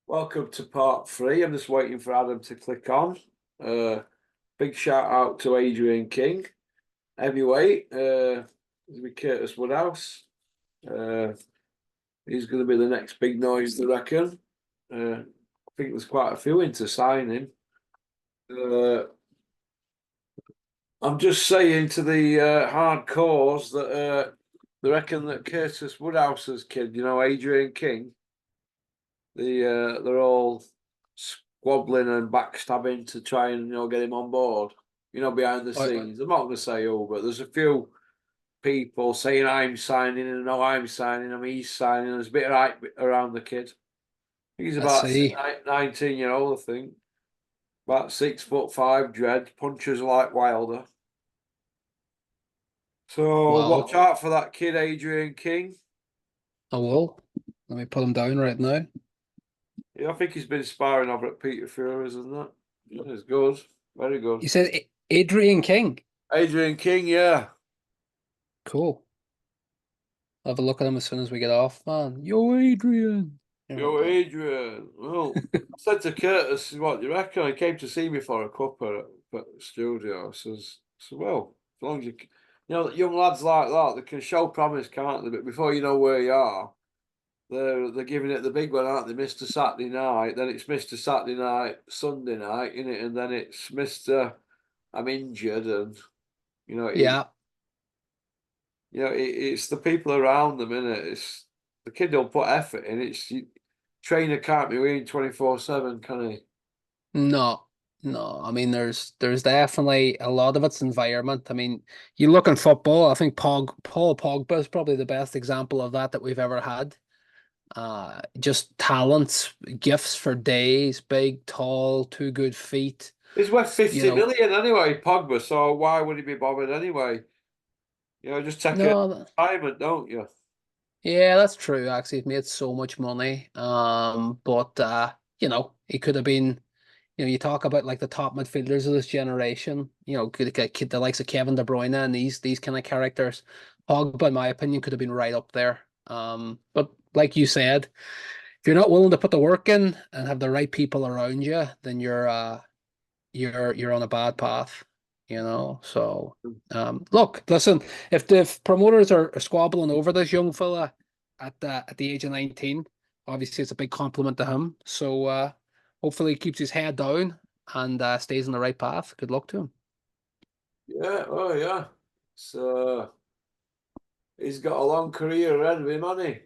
Welcome to part three. I'm just waiting for Adam to click on. Big shout out to Adrian King, heavyweight. It's with Curtis Woodhouse. He's going to be the next big noise, I reckon. I think there's quite a few into signing. I'm just saying to the hardcores that they reckon that Curtis Woodhouse's kid, Adrian King, they're all squabbling and backstabbing to try and get him on board. Behind the scenes. I'm not going to say who, but there's a few people saying I'm signing and no, I'm signing him. He's signing. There's a bit of hype around the kid. He's Let's about see. 19-year-old, I think. About 6'5", dread, punches like Wilder. So watch Wow. out for that kid, Adrian King. I will. Let me put him down right now. Yeah, I think he's been sparring over at Peter Furer's and that. It's good. Very good. You said Adrian King. Adrian King, yeah. Cool. I'll have a look at him as soon as we get off, man. Yo, Adrian. Here we Yo, go. Adrian. Well, I said to Curtis, what do you reckon? He came to see me for a cuppa at the studio. Well, as long as young lads like that, they can show promise, can't they? But before you know where you are, they're giving it the big one, aren't they? Mr. Saturday night, then it's Mr. Saturday night, Sunday night, innit? And then it's Mr. I'm injured, and you know, it, Yeah. it's the people around them, innit? It's the kid don't put effort in. Trainer can't be winning 24/7, can he? No. No. I mean, there's definitely a lot of its environment. I mean, you look in football, I think Paul Pogba is probably the best example of that we've ever had. Just talents, gifts for days, big, tall, two good feet. He's worth You 50 know, million anyway, Pogba. So why would he be bothered anyway? Just take a no. retirement, don't you? Yeah, that's true. Actually, he's made so much money. But he could have been. You talk about like the top midfielders of this generation. Could get the likes of Kevin De Bruyne and these kind of characters. Pogba, in my opinion, could have been right up there. But like you said, if you're not willing to put the work in and have the right people around you, then you're on a bad path, So, look, listen, if the promoters are squabbling over this young fella at the age of 19, obviously it's a big compliment to him. So, hopefully he keeps his head down and stays on the right path. Good luck to him. Yeah, oh yeah. So he's got a long career ahead of him, hasn't he?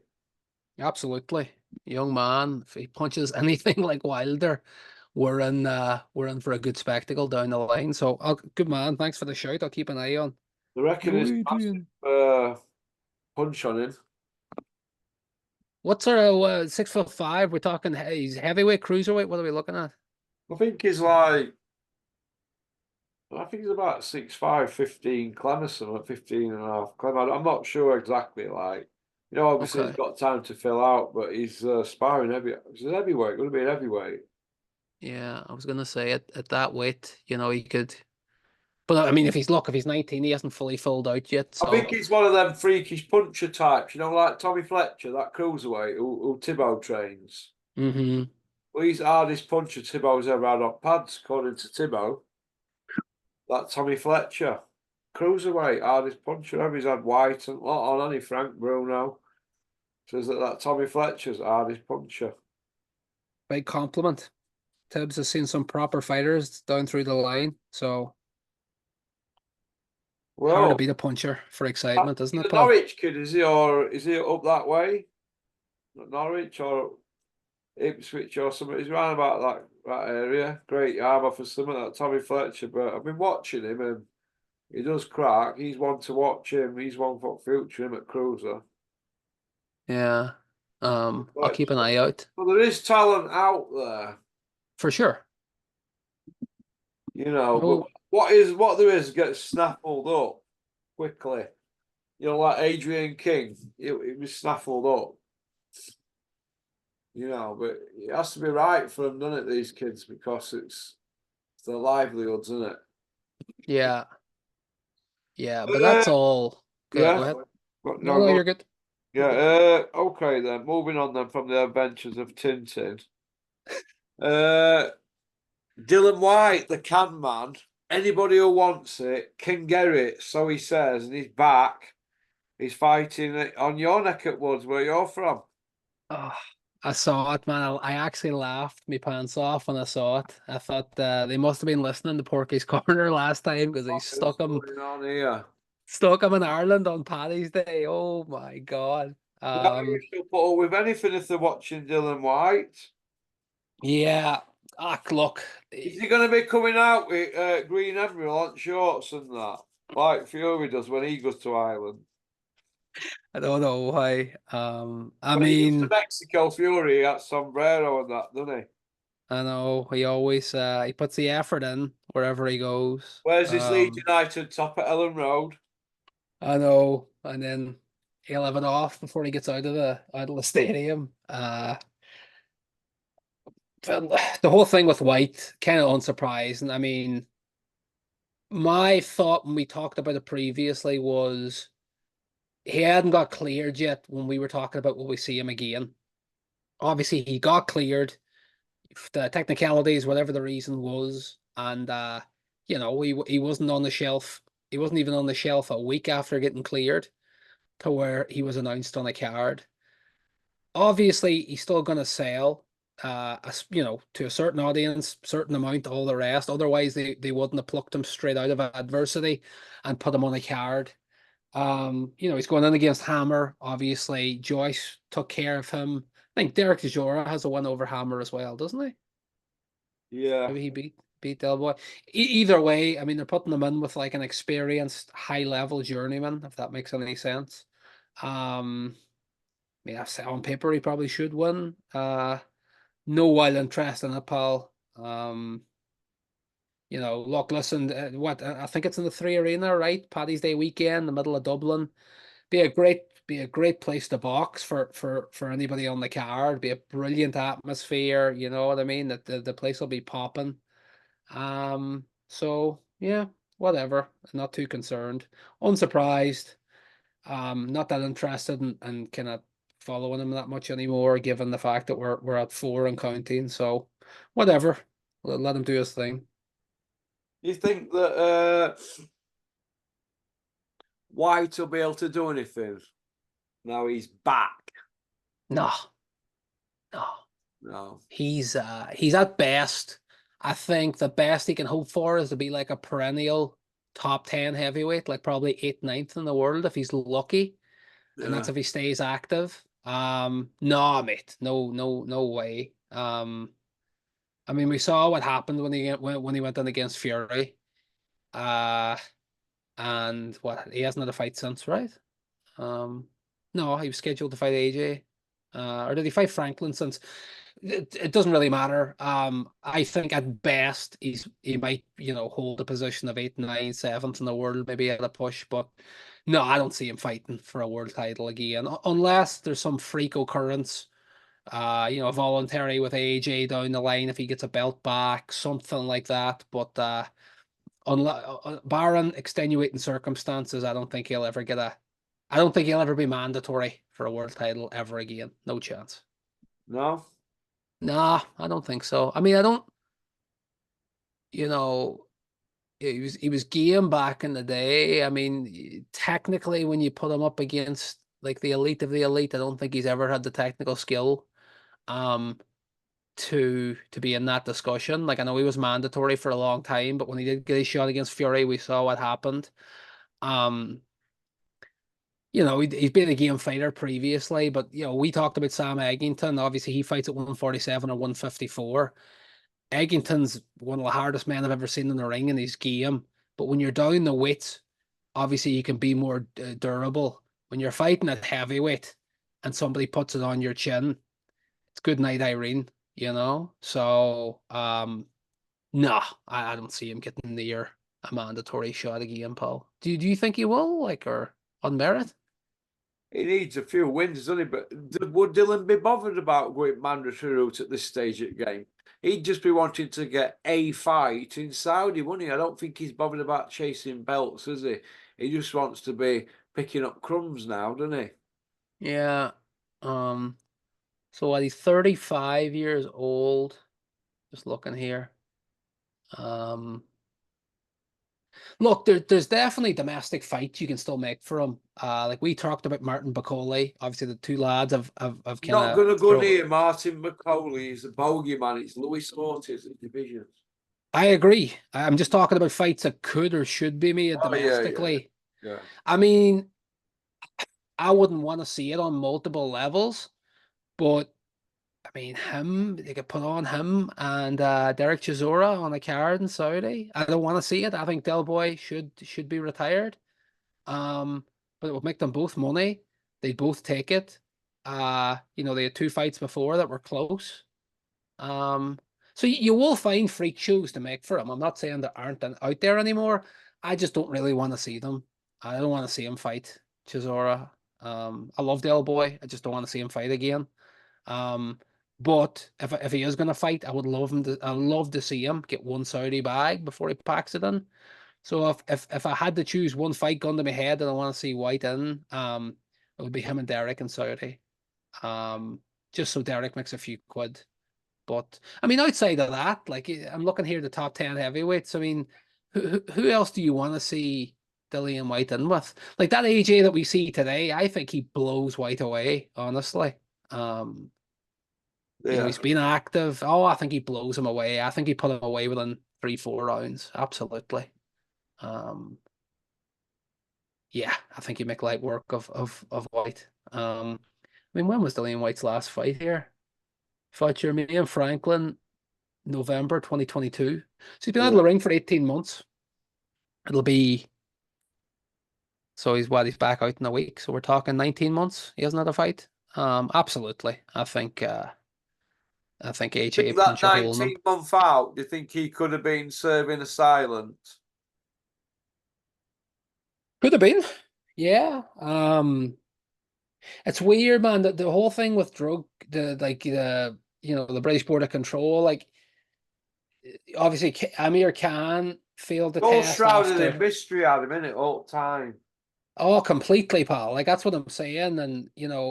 Absolutely, young man. If he punches anything like Wilder, we're in for a good spectacle down the line. So, good man. Thanks for the shout. I'll keep an eye on. The reckon Yo, is massive Adrian. punch on him. What's our 6'5"? We're talking he's heavyweight, cruiserweight. What are we looking at? I think he's like, I think he's about 6'5", 15 clem or something, 15 and a half clem. I'm not sure exactly. Obviously he's Okay. got time to fill out, but he's sparring he's a heavyweight, going to be an heavyweight. Yeah, I was gonna say at that weight, he could. But I mean, if he's 19, he hasn't fully filled out yet. I think So. he's one of them freakish puncher types, like Tommy Fletcher, that cruiserweight who Thibaut trains. Hmm. Well, he's the hardest puncher Thibaut's ever had on pads, according to Thibaut. That Tommy Fletcher, cruiserweight, hardest puncher ever. He's had White and a lot on, hasn't he? Frank Bruno says that Tommy Fletcher's the hardest puncher. Big compliment. Tibbs has seen some proper fighters down through the line, so hard to Well, beat a puncher for excitement, isn't he's it, a Paul? Norwich kid, is he, or is he up that way? Norwich or Ipswich or something? He's around about that area. Great armour for some of that Tommy Fletcher, but I've been watching him and he does crack. He's one to watch him. He's one for future him at Cruiser. Yeah. I'll keep an Fletcher. eye out Well, there is talent out there, for sure. but No. what there is gets snaffled up quickly. Like Adrian King, he was snaffled up. But it has to be right for them, doesn't it, these kids, because it's their livelihoods, isn't it? Yeah. Yeah, but Uh, that's all. Go yeah. ahead. No, No, no, go. you're good. Yeah. Okay then. Moving on then from the adventures of Tintin. Dillian White, the can man. Anybody who wants it can get it, so he says, and he's back. He's fighting on your neck at Woods, where you're from. Oh, I saw it, man. I actually laughed my pants off when I saw it. I thought they must have been listening to Porky's Corner last time because he What is going on here? stuck him in Ireland on Paddy's Day. Oh my God. Now you should put up with anything if they're watching Dillian White. Yeah. Ah, look. Is he going to be coming out with Green Admiral on shorts and that, like Fury does when he goes to Ireland? I don't know why. I When he goes to mean, Mexico, Fury he has sombrero and that, doesn't he? I know he always he puts the effort in wherever he goes. Where's his Leeds United top at Ellen Road? I know, and then he'll have it off before he gets out of the stadium. The whole thing with White, kind of unsurprising. I mean, my thought when we talked about it previously was he hadn't got cleared yet when we were talking about will we see him again. Obviously, he got cleared, the technicalities, whatever the reason was, and he wasn't on the shelf. He wasn't even on the shelf a week after getting cleared to where he was announced on a card. Obviously, he's still going to sell, to a certain audience, certain amount, all the rest. Otherwise, they wouldn't have plucked him straight out of adversity and put him on a card. He's going in against Hammer. Obviously, Joyce took care of him. I think Derek DeJora has a win over Hammer as well, doesn't he? Yeah. Maybe he beat Del Boy. Either way, I mean, they're putting him in with like an experienced, high level journeyman, if that makes any sense. Um, yeah, on paper he probably should win. No wild interest in it, pal. Look, listen, I think it's in the Three Arena, right? Paddy's Day weekend, the middle of Dublin. Be a great place to box for anybody on the card. Be a brilliant atmosphere, you know what I mean? That the place will be popping. So yeah, whatever. Not too concerned. Unsurprised. Not that interested in kind of following him that much anymore, given the fact that we're at 4 and counting. So whatever. Let him do his thing. You think that White will be able to do anything now he's back? No, no. No. He's at best. I think the best he can hope for is to be like a perennial top 10 heavyweight, like probably 8th, 9th in the world if he's lucky. And Yeah. that's if he stays active. No, mate. No, no, no way. I mean, we saw what happened when he went in against Fury. Uh, and what he hasn't had a fight since, right? No, he was scheduled to fight AJ. Or did he fight Franklin since? It doesn't really matter. I think at best he might, hold the position of 8, 9, 7th in the world, maybe at a push, but no, I don't see him fighting for a world title again, unless there's some freak occurrence, voluntary with AJ down the line if he gets a belt back, something like that. But barring extenuating circumstances, I don't think he'll ever be mandatory for a world title ever again. No chance. No. Nah, I don't think so. I mean, I don't, you know, he was game back in the day. I mean, technically, when you put him up against like the elite of the elite, I don't think he's ever had the technical skill um to be in that discussion. Like I know he was mandatory for a long time, but when he did get his shot against Fury, we saw what happened. Um, he's been a game fighter previously, but we talked about Sam Eggington. Obviously, he fights at 147 or 154. Eggington's one of the hardest men I've ever seen in the ring in his game. But when you're down the weight, obviously you can be more durable. When you're fighting at heavyweight and somebody puts it on your chin, it's good night, Irene. So nah, I don't see him getting near a mandatory shot again, Paul. Do you think he will, like, or on merit? He needs a few wins, doesn't he? But would Dylan be bothered about going mandatory route at this stage of the game? He'd just be wanting to get a fight in Saudi, wouldn't he? I don't think he's bothered about chasing belts, is he? He just wants to be picking up crumbs now, doesn't he? Yeah. Um, So what, he's 35 years old. Just looking here. Look, there's definitely domestic fights you can still make for him. Like we talked about Martin Bacoli. Obviously, the two lads have kind Not of going to go thrown. near Martin McCauley. He's a bogeyman. It's Louis Ortiz in divisions. I agree. I'm just talking about fights that could or should be made Oh yeah, yeah, domestically. yeah. I mean, I wouldn't want to see it on multiple levels, but I mean, they could put on him and Derek Chisora on a card in Saudi. I don't want to see it. I think Del Boy should be retired. But it would make them both money. They'd both take it. They had two fights before that were close. Um, so you will find freak shows to make for them. I'm not saying there aren't out there anymore. I just don't really want to see them. I don't want to see him fight Chisora. I love Del Boy. I just don't want to see him fight again. Um, but if he is going to fight, I would love him to. I love to see him get one Saudi bag before he packs it in. So if I had to choose one fight gun to my head that I want to see White in, it would be him and Derek in Saudi. Um, just so Derek makes a few quid. But I mean, outside of that, like I'm looking here, the top 10 heavyweights. I mean, who else do you want to see Dillian White in with? Like that AJ that we see today, I think he blows White away, honestly. Um, Yeah. he's been active. Oh, I think he blows him away. I think he put him away within 3, 4 rounds. Absolutely. Um, yeah, I think he'd make light work of White. I mean, when was Dillian White's last fight here? Fought Jermaine Franklin, November 2022. So he's been out of Yeah. the ring for 18 months. It'll be so he's back out in a week. So we're talking 19 months. He hasn't had a fight. Absolutely. I think AJ Think would that punch a hole in him. 19-month out, do you think he could have been serving asylum? Could have been. Yeah. It's weird, man. That the whole thing with the British Board of Control, like obviously Amir Khan failed the All test shrouded in after. mystery, Adam, innit, all the time. Oh, completely, pal. Like that's what I'm saying. And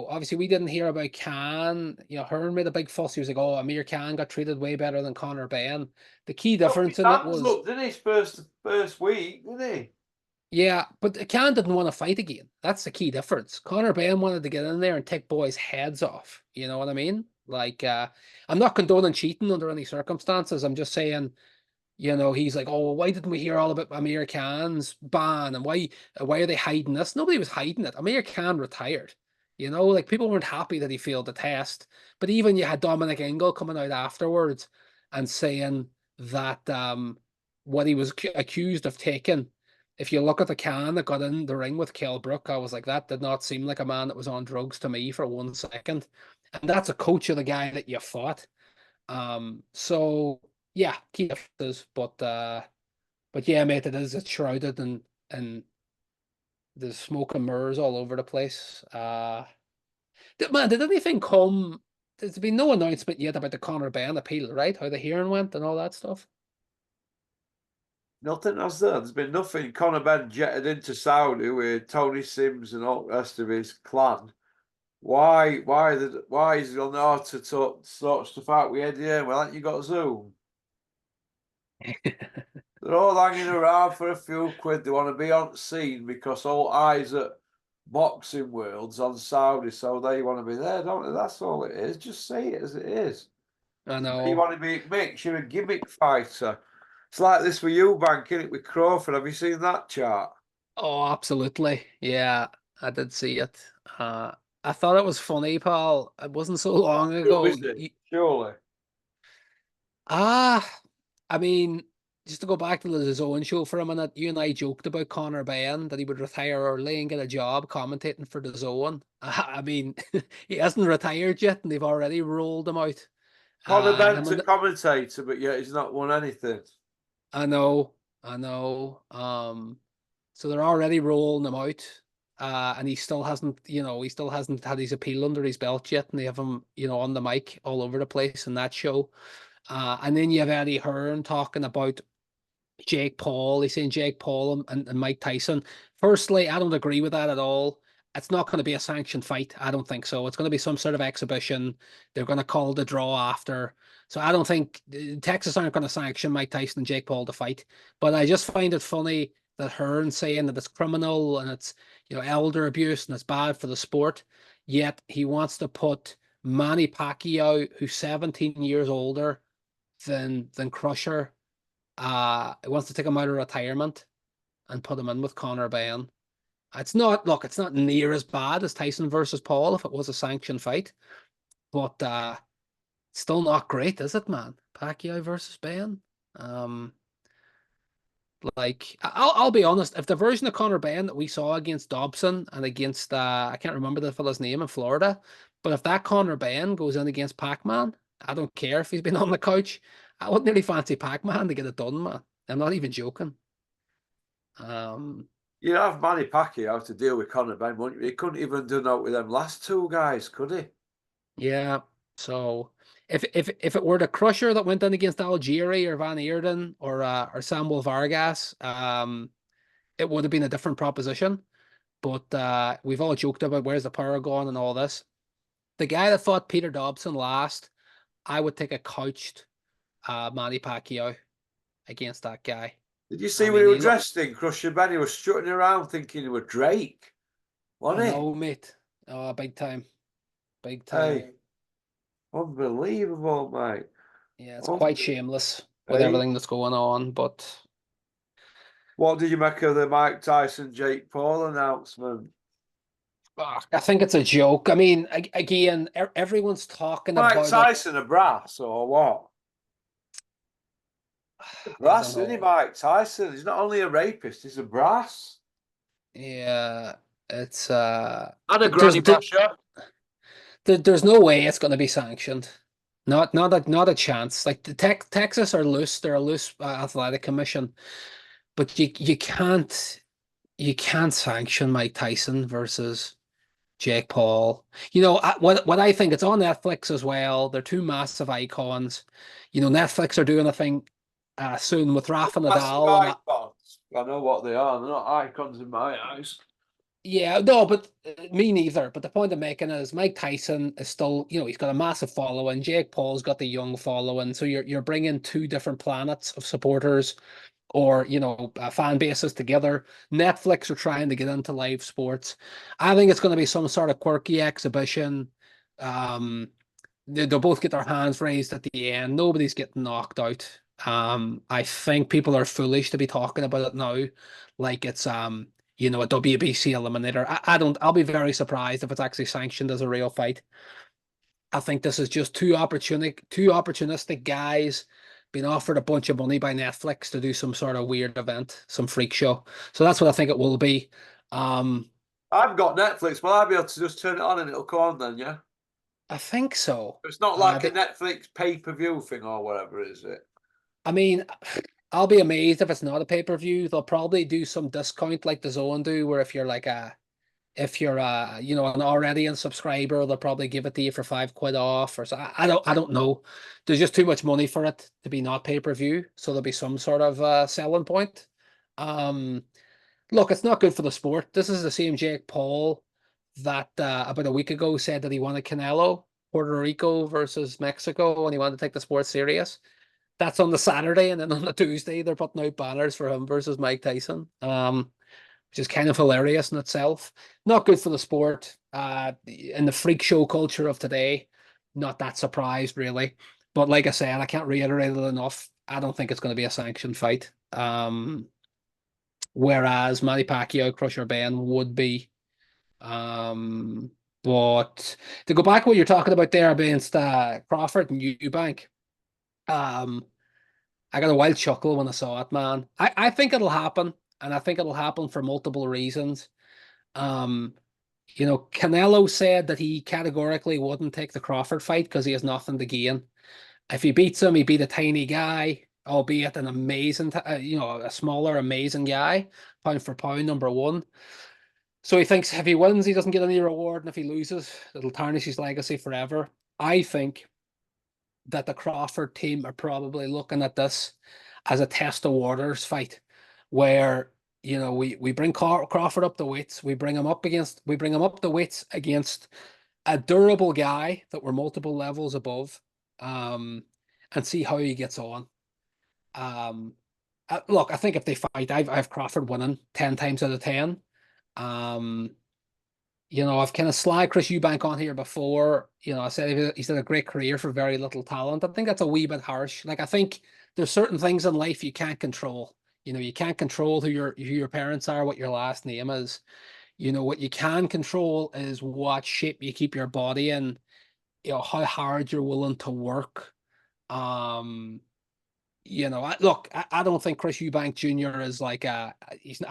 obviously we didn't hear about Khan. Hearn made a big fuss. He was like, "Oh, Amir Khan got treated way better than Conor Benn." The key Took difference his in it hands was, up, didn't he, first week, didn't he? yeah, but Khan didn't want to fight again. That's the key difference. Conor Benn wanted to get in there and take boys' heads off. You know what I mean? Like, I'm not condoning cheating under any circumstances. I'm just saying, he's like, oh, why didn't we hear all about Amir Khan's ban and why are they hiding this? Nobody was hiding it. Amir Khan retired. Like people weren't happy that he failed the test. But even you had Dominic Ingle coming out afterwards and saying that what he was accused of taking. If you look at the can that got in the ring with Kell Brook, I was like, that did not seem like a man that was on drugs to me for 1 second. And that's a coach of the guy that you fought. So yeah, key differences, but yeah, mate, it's shrouded and there's smoke and mirrors all over the place. Did anything come? There's been no announcement yet about the Conor Benn appeal, right? How the hearing went and all that stuff. Nothing has there. There's been nothing. Conor Benn jetted into Saudi with Tony Sims and all the rest of his clan. Why is he on the to sort stuff out with Eddie? Well, haven't you got Zoom? They're all hanging around for a few quid. They want to be on scene because all eyes at boxing worlds on Saudi, so they want to be there, don't they? That's all it is. Just say it as it is. I You know. want to be Mitch, you're a gimmick fighter. It's like this with Eubank, isn't it, with Crawford? Have you seen that chart? Oh, absolutely. Yeah, I did see it. Uh, I thought it was funny, pal. It wasn't so long Who ago. is it? Surely. Ah, I mean, just to go back to the Zone show for a minute, you and I joked about Conor Benn that he would retire early and get a job commentating for the Zone. I mean, he hasn't retired yet, and they've already rolled him out. Conor Benn's Him a and commentator, but yet he's not won anything. I know, I know. So they're already rolling him out. And he still hasn't had his appeal under his belt yet, and they have him, on the mic all over the place in that show. And then you have Eddie Hearn talking about Jake Paul. He's saying Jake Paul and Mike Tyson. Firstly, I don't agree with that at all. it's not going to be a sanctioned fight. I don't think so. It's going to be some sort of exhibition. They're going to call the draw after. So I don't think Texas aren't going to sanction Mike Tyson and Jake Paul to fight. But I just find it funny that Hearn saying that it's criminal and it's, elder abuse and it's bad for the sport. Yet he wants to put Manny Pacquiao, who's 17 years older than Crusher, he wants to take him out of retirement and put him in with Conor Benn. It's not near as bad as Tyson versus Paul if it was a sanctioned fight, but still not great, is it, man? Pacquiao versus Benn. I'll be honest, if the version of Conor Benn that we saw against Dobson and against I can't remember the fella's name in Florida, but if that Conor Benn goes in against Pac-Man, I don't care if he's been on the couch. I would nearly fancy Pac-Man to get it done, man. I'm not even joking. You'd have Manny Pacquiao to deal with Conor Benn, wouldn't you? He couldn't even do that with them last two guys, could he? Yeah. So if it were the Crusher that went in against Algieri or Van Eerden or Samuel Vargas, it would have been a different proposition. But we've all joked about where's the power gone and all this. The guy that fought Peter Dobson last, I would take a couched Manny Pacquiao against that guy. Did you see what he was dressed in, Crusher Benn? He was strutting around thinking he was Drake, wasn't he? No, mate. Oh, big time. Big time. Hey, unbelievable, mate. Yeah, it's quite shameless with everything that's going on, but... What did you make of the Mike Tyson, Jake Paul announcement? I think it's a joke. I mean, again, everyone's talking about Mike Tyson a brass or what? Brass, isn't he, Mike Tyson? He's not only a rapist, he's a brass. Yeah, it's And a granny basher. There's no way it's going to be sanctioned. Not a chance. Like the Texas are loose. They're a loose athletic commission, but you can't sanction Mike Tyson versus Jake Paul. What I think, it's on Netflix as well. They're two massive icons. Netflix are doing a thing soon with Rafa Nadal. I know what they are. They're not icons in my eyes. Yeah, no, but me neither. But the point I'm making is Mike Tyson is still, he's got a massive following. Jake Paul's got the young following. So you're bringing two different planets of supporters or, fan bases together. Netflix are trying to get into live sports. I think it's going to be some sort of quirky exhibition. They'll both get their hands raised at the end. Nobody's getting knocked out. I think people are foolish to be talking about it now, like it's a WBC eliminator. I'll be very surprised if it's actually sanctioned as a real fight. I think this is just two opportunistic guys being offered a bunch of money by Netflix to do some sort of weird event, some freak show. So that's what I think it will be. I've got Netflix. Will I be able to just turn it on and it'll come on then, yeah? I think so. It's not like a Netflix pay-per-view thing or whatever, is it? I mean, I'll be amazed if it's not a pay-per-view. They'll probably do some discount like the Zone do, where if you're an already in subscriber, they'll probably give it to you for £5 off or so. I don't know. There's just too much money for it to be not pay-per-view, so there'll be some sort of selling point. Look, it's not good for the sport. This is the same Jake Paul that about a week ago said that he wanted Canelo, Puerto Rico versus Mexico, and he wanted to take the sport serious. That's on the Saturday, and then on the Tuesday, they're putting out banners for him versus Mike Tyson, which is kind of hilarious in itself. Not good for the sport. In the freak show culture of today, not that surprised, really. But like I said, I can't reiterate it enough. I don't think it's going to be a sanctioned fight. Whereas Manny Pacquiao, Crusher Benn would be. But to go back to what you're talking about there against Crawford and Eubank, I got a wild chuckle when I saw it, man. I think it'll happen, and I think it'll happen for multiple reasons. Canelo said that he categorically wouldn't take the Crawford fight because he has nothing to gain. If he beats him, he beat a tiny guy, albeit an amazing, a smaller, amazing guy, pound for pound, number one. So he thinks if he wins, he doesn't get any reward, and if he loses, it'll tarnish his legacy forever. I think that the Crawford team are probably looking at this as a test of waters fight, where You know, we bring Crawford up the weights. We bring him up the weights against a durable guy that we're multiple levels above, and see how he gets on. Um, Look, I think if they fight, I've Crawford winning 10 times out of 10. Um, you know, I've kind of slagged Chris Eubank on here before. You know, I said he's had a great career for very little talent. I think that's a wee bit harsh. Like, I think there's certain things in life you can't control. You know, you can't control who your parents are, what your last name is. You know, what you can control is what shape you keep your body in, you know, how hard you're willing to work. Um, you know, I don't think Chris Eubank Jr. is like I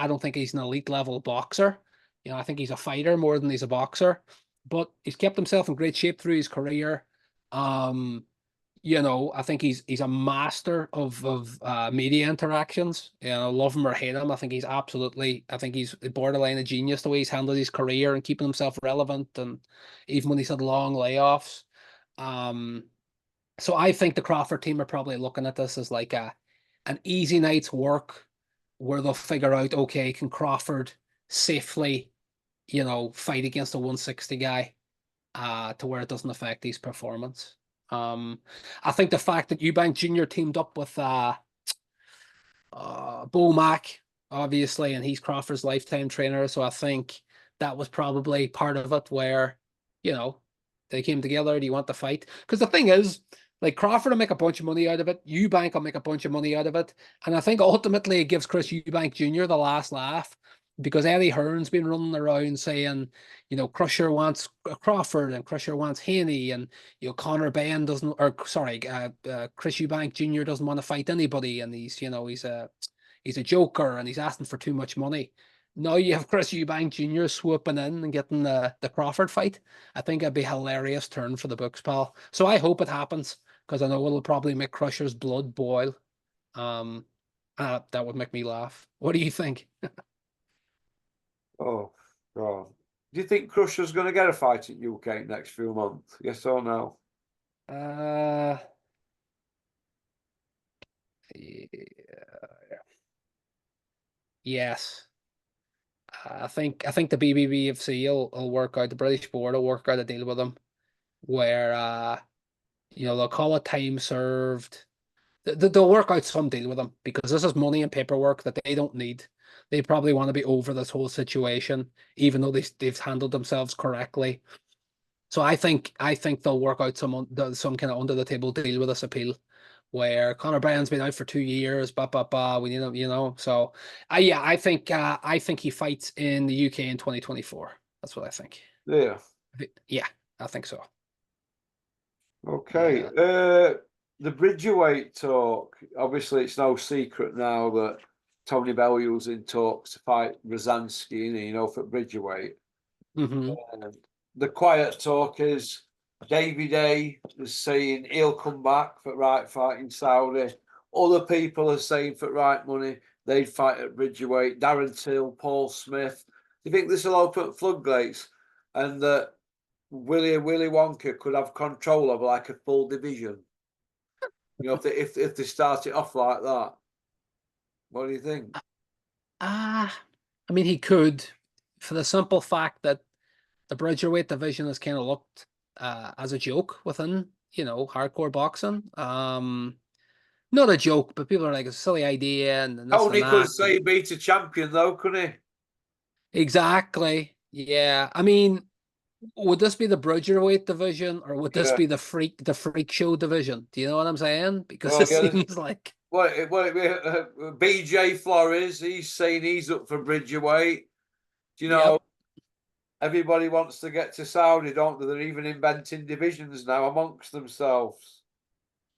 don't think he's an elite level boxer. You know, I think he's a fighter more than he's a boxer, but he's kept himself in great shape through his career. Um, you know, I think he's a master of media interactions. You know, love him or hate him, I think he's borderline a genius the way he's handled his career and keeping himself relevant, and even when he's had long layoffs. Um, so I think the Crawford team are probably looking at this as like an easy night's work where they'll figure out, okay, can Crawford safely, you know, fight against a 160 guy to where it doesn't affect his performance. I think the fact that Eubank Jr. teamed up with Bo Mack, obviously, and he's Crawford's lifetime trainer. So I think that was probably part of it where, you know, they came together. Do you want the fight? Because the thing is, like Crawford will make a bunch of money out of it. Eubank will make a bunch of money out of it. And I think ultimately it gives Chris Eubank Jr. the last laugh because Eddie Hearn's been running around saying, you know, Crusher wants Crawford and Crusher wants Haney and, you know, Conor Benn doesn't, or sorry, Chris Eubank Jr. doesn't want to fight anybody. And he's, you know, he's a joker and he's asking for too much money. Now you have Chris Eubank Jr. swooping in and getting the Crawford fight. I think it'd be a hilarious turn for the books, pal. So I hope it happens because I know it'll probably make Crusher's blood boil. Um, that would make me laugh. What do you think? Oh, God. Do you think Crusher's going to get a fight at UK next few months? Yes or no? Uh, yes. I think the BBBFC will work out. The British board will work out a deal with him where you know they'll call it time served. They'll work out some deal with him because this is money and paperwork that they don't need. They probably want to be over this whole situation, even though they've handled themselves correctly. So I think they'll work out some kind of under the table deal with this appeal, where Conor Bryan's been out for 2 years, we need him, you know. So yeah, I think he fights in the UK in 2024. That's what I think. Yeah. Yeah, I think so. Okay. Yeah. The Bridgerweight talk. Obviously, it's no secret now that Tony Bellew's in talks to fight Rosansky, you know, for Bridgerweight. Hmm. And the quiet talk is Davy Day is saying he'll come back for right fighting Saudi. Other people are saying for right money they'd fight at Bridgerweight. Darren Till, Paul Smith. Do you think this will open floodgates and that Willy Wonka could have control of like a full division? You know, if they start it off like that, what do you think? I mean, he could, for the simple fact that the Bridgerweight division has kind of looked as a joke within, you know, hardcore boxing. Not a joke, but people are like, it's a silly idea and this and Tony could that. say he beat a champion though, couldn't he? Exactly. Yeah. I mean, would this be the Bridgerweight division or would this Yeah. be the freak show division? Do you know what I'm saying? Because Well, it yeah. seems like BJ Flores, he's saying he's up for Bridgerweight. Do you know, yep, everybody wants to get to Saudi, don't they? They're even inventing divisions now amongst themselves.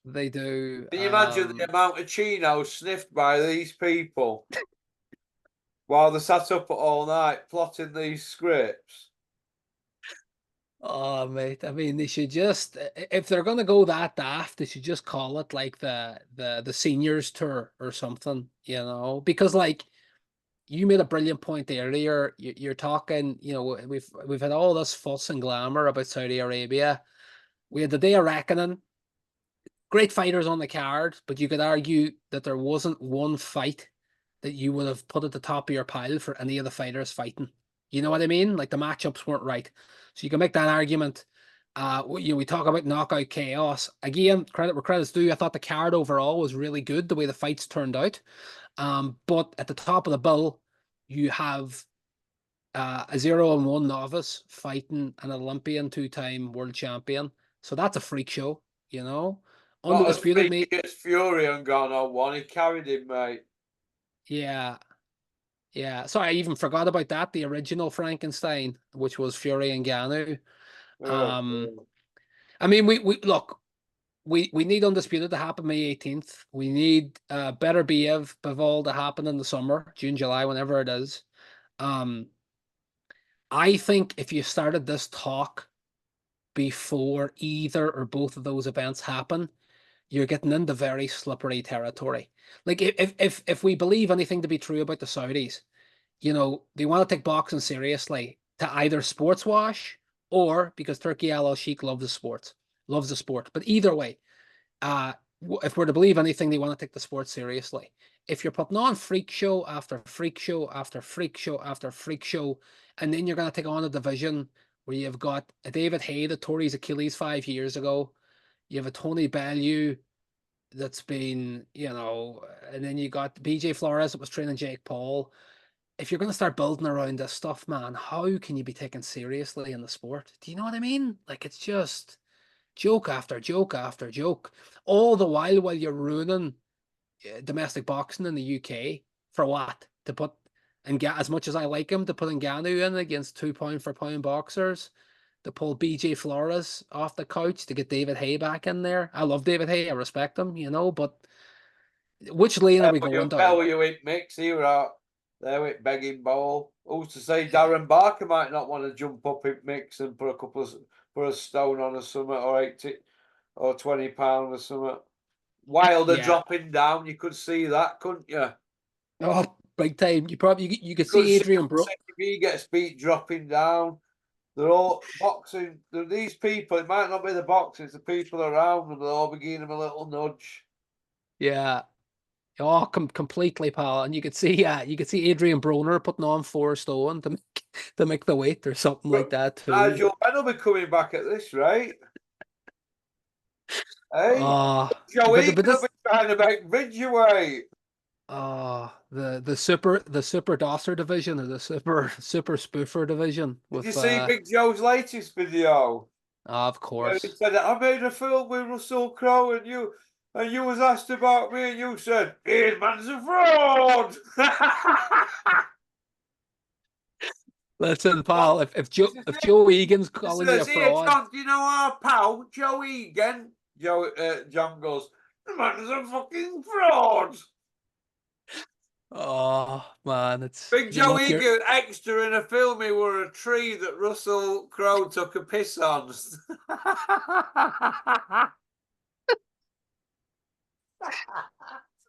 they do. Can you imagine the amount of Chino sniffed by these people while they sat up all night plotting these scripts? Oh, mate. I mean, they should just if they're gonna go that daft, they should just call it like the seniors tour or something, you know? Because like you made a brilliant point earlier. You're talking, you know, we've had all this fuss and glamour about Saudi Arabia. We had the day of reckoning, great fighters on the card, but you could argue that there wasn't one fight that you would have put at the top of your pile for any of the fighters fighting. You know what I mean? Like the matchups weren't right. So you can make that argument. We talk about knockout chaos. Again, credit where credit's due. I thought the card overall was really good, the way the fights turned out. But at the top of the bill, you have a 0-1 novice fighting an Olympian 2-time world champion. So that's a freak show, you know. Not as Undisputed big me. as Fury and gone on one. He carried him, mate. Yeah. Yeah. Sorry, I even forgot about that. The original Frankenstein, which was Fury and Ngannou. Oh, I mean, we look, we need Undisputed to happen May 18th. We need better Bivol to happen in the summer, June, July, whenever it is. I think if you started this talk before either or both of those events happen, you're getting into very slippery territory. Like if we believe anything to be true about the Saudis, you know, they want to take boxing seriously to either sports wash or because Turkey Al Sheikh loves the sport. But either way, if we're to believe anything, they want to take the sport seriously. If you're putting on freak show after freak show after freak show after freak show, and then you're going to take on a division where you've got a David Haye that tore his Achilles 5 years ago, you have a Tony Bellew that's been, you know, and then you got BJ Flores that was training Jake Paul. If you're going to start building around this stuff, man, how can you be taken seriously in the sport? Do you know what I mean? Like, it's just joke after joke after joke, all the while you're ruining domestic boxing in the UK for what? To put and get as much as I like him to put Ngannou in against 2 pound for pound boxers, to pull BJ Flores off the couch to get David Haye back in there. I love David Haye, I respect him, you know, but which lane are we going down? Bell, you with mix, he were out there with begging ball. Who's to say Darren Barker might not want to jump up in mix and put a stone on a summit or 80 or £20 or something. Wilder dropping down, you could see that, couldn't you? Oh, big time. You could see Adrian Brook. If he gets beat dropping down, they're all boxing. These people, it might not be the boxing, it's the people around them. They'll all be giving them a little nudge. Yeah. Oh, completely, pal. And you could see Adrian Broner putting on 4 stone to make the weight or something like that too. Nigel Benn will be coming back at this, right? Hey, Joe Egan will be trying to make Bridgerweight. The super Dosser division or the super spoofer division. Did you see Big Joe's latest video? Of course. He said, I made a film with Russell Crowe and you was asked about me and you said, "Hey, man's a fraud." Listen, pal, if Joe Egan's calling you a fraud. John, do you know our pal, Joe Egan? John goes, "The man's a fucking fraud." Oh man, it's Big Joe Egan extra in a film. He were a tree that Russell Crowe took a piss on.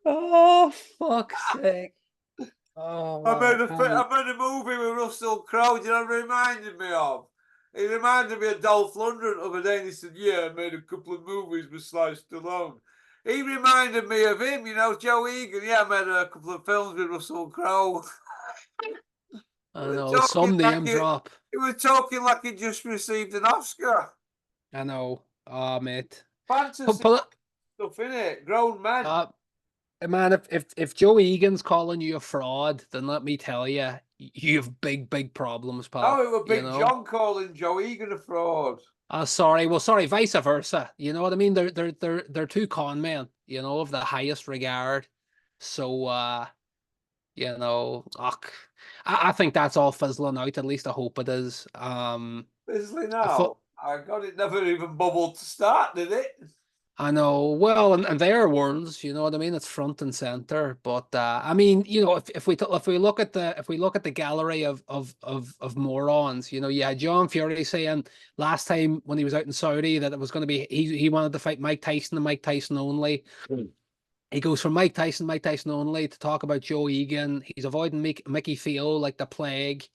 Oh fuck's sake! Oh, I made a movie with Russell Crowe. Do you know what it reminded me of? He reminded me of Dolph Lundgren the other day, and he said, "Yeah, I made a couple of movies with Sly Stallone." He reminded me of him, you know, Joe Egan. Yeah, I made a couple of films with Russell Crowe. I know, some name drop. He was talking like he just received an Oscar. I know. Oh, mate. Fantasy stuff, innit? Grown men. Man, if Joe Egan's calling you a fraud, then let me tell you, you have big problems, pal. Oh, it was Big John calling Joe Egan a fraud. Sorry, vice versa. You know what I mean? They're two con men, you know, of the highest regard. So you know, I think that's all fizzling out. At least I hope it is. Fizzling out? I got it never even bubbled to start, did it? I know. Well, and their worlds, you know what I mean? It's front and center. But I mean, you know, if we look at the gallery of morons, you know, you had John Fury saying last time when he was out in Saudi that it was going to be he wanted to fight Mike Tyson and Mike Tyson only. He goes from Mike Tyson only to talk about Joe Egan. He's avoiding Mickey Theo like the plague.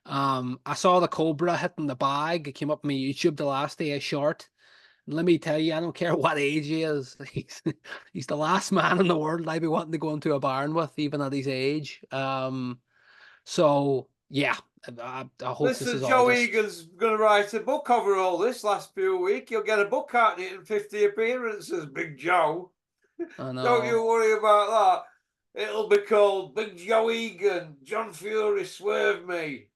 I saw the Cobra hitting the bag. It came up on my YouTube the last day, a short. Let me tell you, I don't care what age he is. He's the last man in the world I'd be wanting to go into a barn with, even at his age. So yeah, I hope this Listen, is all Joe just. Egan's going to write a book over all this last few weeks. He'll get a book out in 50 appearances, Big Joe. I Don't you know. worry about that. It'll be called Big Joe Egan, John Fury Swerve Me,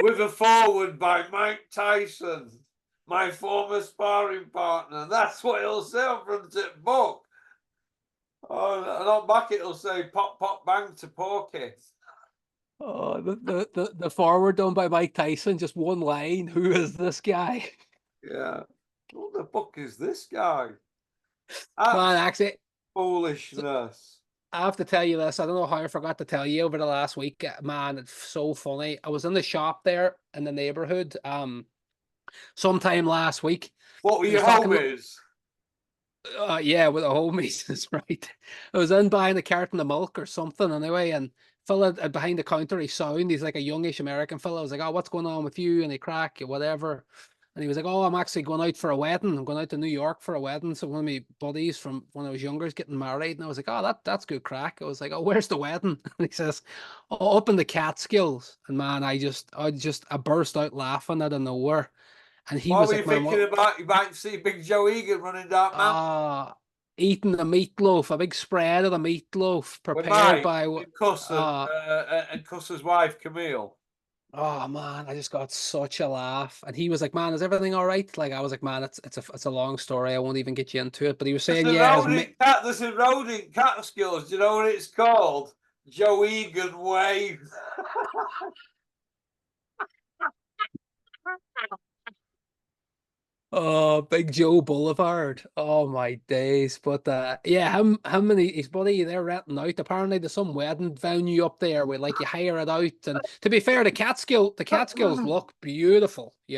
with a forward by Mike Tyson, my former sparring partner. That's what it'll say on front of the book. Oh, and on back it'll say pop, pop, bang to Porky. Oh, the forward done by Mike Tyson, just one line. Who is this guy? Yeah. What the fuck is this guy? Man, Absolute actually, foolishness. I have to tell you this. I don't know how I forgot to tell you over the last week. Man, it's so funny. I was in the shop there in the neighborhood sometime last week. What were I was your talking, homies? yeah, with the homies. That's right. I was in buying a carton of milk or something anyway, and fella behind the counter, he sound. He's like a youngish American fella. I was like, "Oh, what's going on with you?" And he crack, whatever. And he was like, "Oh, I'm actually going out for a wedding. I'm going out to New York for a wedding." So one of my buddies from when I was younger is getting married, and I was like, "Oh, that's good crack." I was like, "Oh, where's the wedding?" And he says, "Oh, up in the Catskills." And man, I burst out laughing out of nowhere. And he What was were you like, "Man, thinking what?" about? You might see Big Joe Egan running down Mountain Eating a meatloaf, a big spread of the meatloaf with prepared Mike by uh and Cuss's wife, Camille. oh man, I just got such a laugh. And he was like, "Man, is everything all right?" Like I was like, "Man, it's a long story. I won't even get you into it." But he was saying, "Yeah, There's a road in Catskills. Do you know what it's called? Joe Egan Way. oh, Big Joe Boulevard. Oh my days." But yeah, him and his buddy, they're renting out. Apparently there's some wedding venue up there where like you hire it out. And to be fair, the Catskills look beautiful, when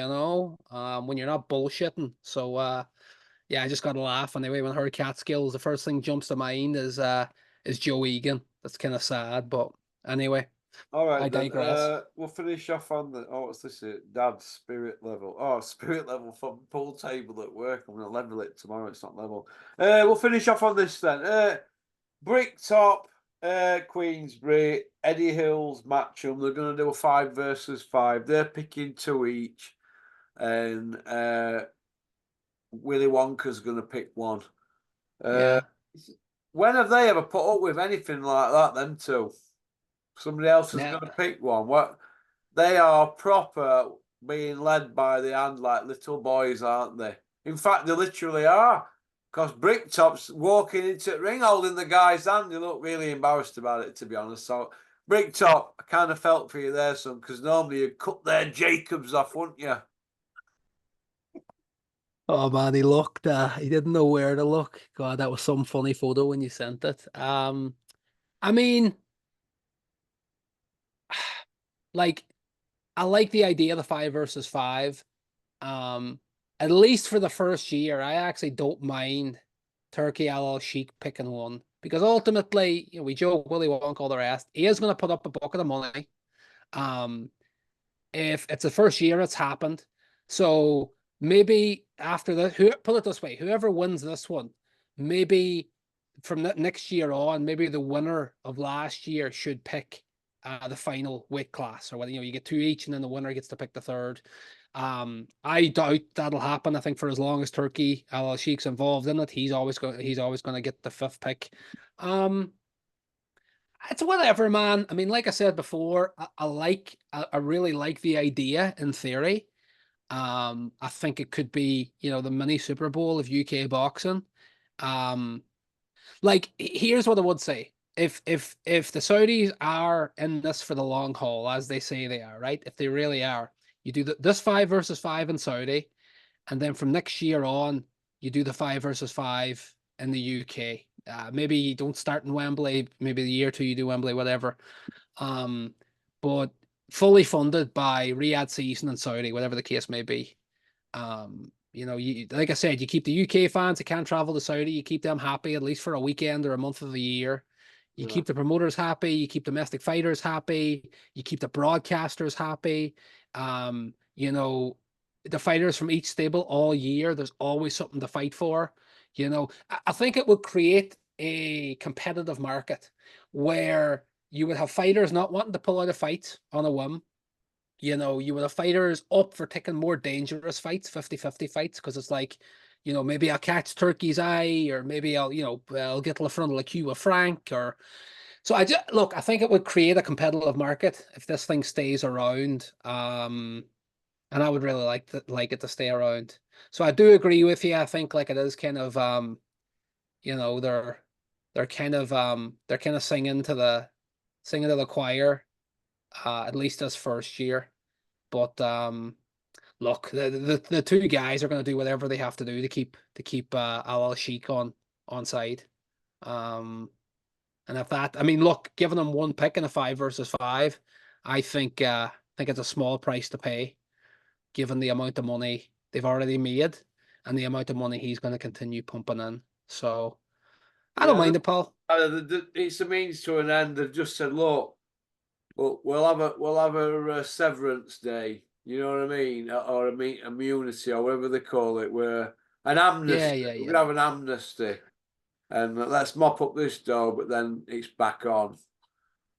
you're not bullshitting. So yeah, I just got to laugh anyway when I heard Catskills. The first thing jumps to mind is Joe Egan. That's kind of sad, but anyway, All I right then. digress. We'll finish off on the what's this here? Dad's spirit level. Oh, spirit level from pool table at work. I'm gonna level it tomorrow. It's not level. We'll finish off on this then. Bricktop, Queensbury, Eddie Hills, Matchroom. They're gonna do a 5 versus 5. They're picking 2 each, and Willy Wonka's gonna pick 1. Uh, Yeah. when have they ever put up with anything like that? Them two. Somebody else is Now, going to pick one. What they are proper being led by the hand like little boys, aren't they? In fact, they literally are. Because Bricktop's walking into the ring holding the guy's hand. You look really embarrassed about it, to be honest. So, Bricktop, I kind of felt for you there, son, because normally you'd cut their Jacobs off, wouldn't you? oh man, he didn't know where to look. God, that was some funny photo when you sent it. I mean, like, I like the idea of the 5 versus 5. Um, at least for the first year, I actually don't mind Turkey Al Sheik picking one because ultimately, we joke Willie won't all the rest. He is going to put up a bucket of money. Um, if it's the first year it's happened, so maybe after that, put it this way, whoever wins this one, maybe from next year on, maybe the winner of last year should pick the final weight class, or whether you get 2 each, and then the winner gets to pick the third. I doubt that'll happen. I think for as long as Turkey Al Sheik's involved in it, he's always going to get the 5th pick. Um, it's whatever, man. I mean, like I said before, I really like the idea in theory. I think it could be, the mini Super Bowl of UK boxing. Um, like here's what I would say. If the Saudis are in this for the long haul, as they say they are, right? If they really are, you do this 5 versus 5 in Saudi, and then from next year on, you do the 5 versus 5 in the UK. Maybe you don't start in Wembley. Maybe the year 2 you do Wembley, whatever. Um, but fully funded by Riyadh Season and Saudi, whatever the case may be. Like I said, you keep the UK fans that can't travel to Saudi, you keep them happy at least for a weekend or a month of the year. You Yeah. keep the promoters happy, you keep domestic fighters happy, you keep the broadcasters happy. Um, you know, the fighters from each stable all year. There's always something to fight for. I think it would create a competitive market where you would have fighters not wanting to pull out a fight on a whim. You would have fighters up for taking more dangerous fights, 50-50 fights, because it's like, maybe I'll catch Turkey's eye, or maybe I'll get to the front of the queue with Frank, or so look, I think it would create a competitive market if this thing stays around. And I would really like it to stay around. So I do agree with you. I think like it is kind of they're kind of singing to the choir, at least this first year. But look, the two guys are going to do whatever they have to do to keep Al Sheikh on side. And if that, I mean, look, giving them one pick in a 5 versus 5, I think it's a small price to pay, given the amount of money they've already made and the amount of money he's going to continue pumping in. So I don't mind it, Paul. It's a means to an end. They've just said, look, we'll have a severance day. You know what I mean, or immunity, or whatever they call it, where an amnesty. Yeah. We're gonna have an amnesty, and let's mop up this door, but then it's back on.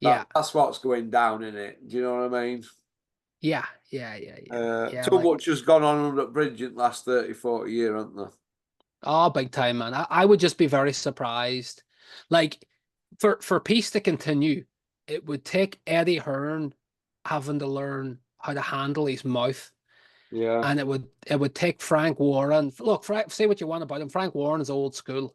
That's what's going down in it. Do you know what I mean? Yeah. Too much has gone on at Bridge in the last 30, 40 years, hasn't there? Oh, big time, man. I would just be very surprised. Like, for peace to continue, it would take Eddie Hearn having to learn how to handle his mouth. Yeah. And it would take Frank Warren. Look, say what you want about him. Frank Warren is old school.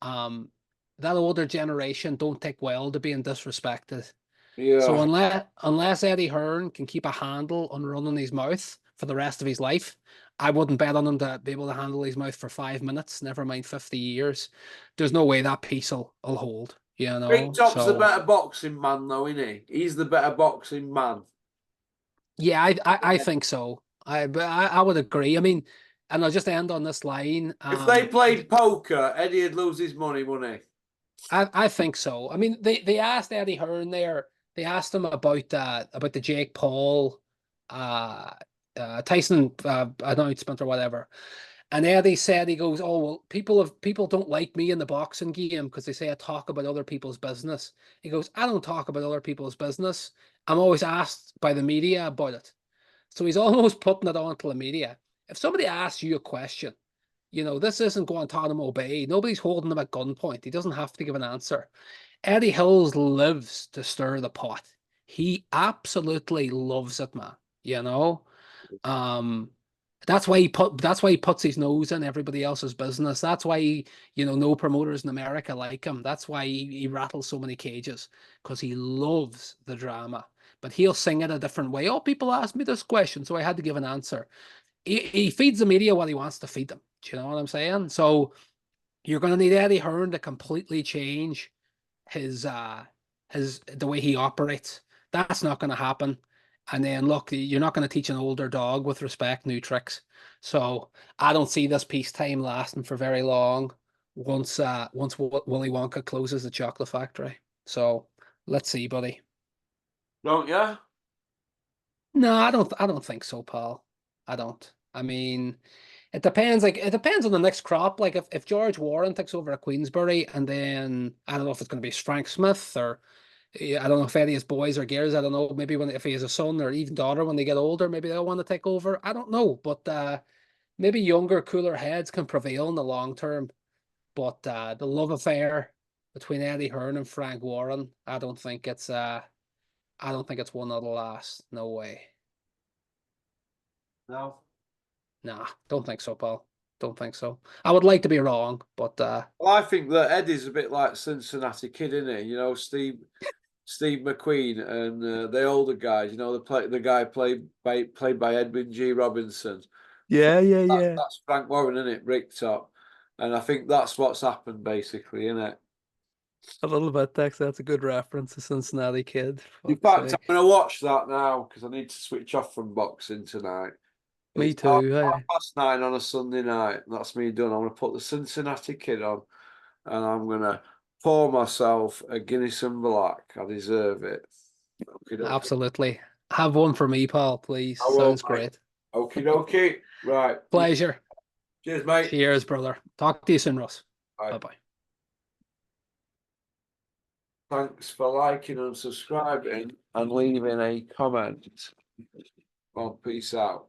That older generation don't take well to being disrespected. Yeah. So unless Eddie Hearn can keep a handle on running his mouth for the rest of his life, I wouldn't bet on him to be able to handle his mouth for 5 minutes, never mind 50 years. There's no way that peace will hold, Big Top's the better boxing man, though, isn't he? He's the better boxing man. Yeah, I think so. I would agree. I mean, and I'll just end on this line. If they played poker, Eddie would lose his money, wouldn't he? I think so. I mean, they asked Eddie Hearn there. They asked him about the Jake Paul, Tyson announcement or whatever. And Eddie said, he goes, "Oh well, people don't like me in the boxing game because they say I talk about other people's business." He goes, "I don't talk about other people's business. I'm always asked by the media about it." So he's almost putting it on to the media. If somebody asks you a question, this isn't Guantanamo Bay. Nobody's holding him at gunpoint. He doesn't have to give an answer. Eddie Hills lives to stir the pot. He absolutely loves it, man. Um, that's why he puts his nose in everybody else's business. That's why no promoters in America like him. That's why he rattles so many cages, because he loves the drama. But he'll sing it a different way. Oh, people asked me this question, so I had to give an answer. He feeds the media what he wants to feed them. Do you know what I'm saying? So you're going to need Eddie Hearn to completely change the way he operates. That's not going to happen. And then look, you're not going to teach an older dog with respect new tricks. So I don't see this peacetime lasting for very long. Once Willy Wonka closes the chocolate factory. So let's see, buddy. Don't you? No, I don't think so, Paul. I don't. I mean, it depends. Like, it depends on the next crop. Like, if George Warren takes over at Queensbury, and then I don't know if it's going to be Frank Smith, or I don't know if any of his boys or girls. I don't know. Maybe if he has a son or even daughter when they get older, maybe they'll want to take over. I don't know, but maybe younger, cooler heads can prevail in the long term. But the love affair between Eddie Hearn and Frank Warren, I don't think it's one that'll last. No way. No. Nah, don't think so, Paul. Don't think so. I would like to be wrong, but well, I think that Eddie's a bit like Cincinnati Kid, isn't he? Steve McQueen and the older guys. The guy played by Edwin G. Robinson. Yeah. That's Frank Warren, isn't it? Bricktop, and I think that's what's happened basically, isn't it? A little bit, Dex. That's a good reference to Cincinnati Kid. In fact, I'm going to watch that now because I need to switch off from boxing tonight. Me It's too. 9:30 on a Sunday night. That's me done. I'm going to put the Cincinnati Kid on, and I'm going to pour myself a Guinness and Black. I deserve it. Absolutely. Have one for me, Paul, please. I will, Sounds mate. great. Okie dokie. Right. Pleasure. Cheers, mate. Cheers, brother. Talk to you soon, Ross. Bye. Bye-bye. Thanks for liking and subscribing and leaving a comment. Well, peace out.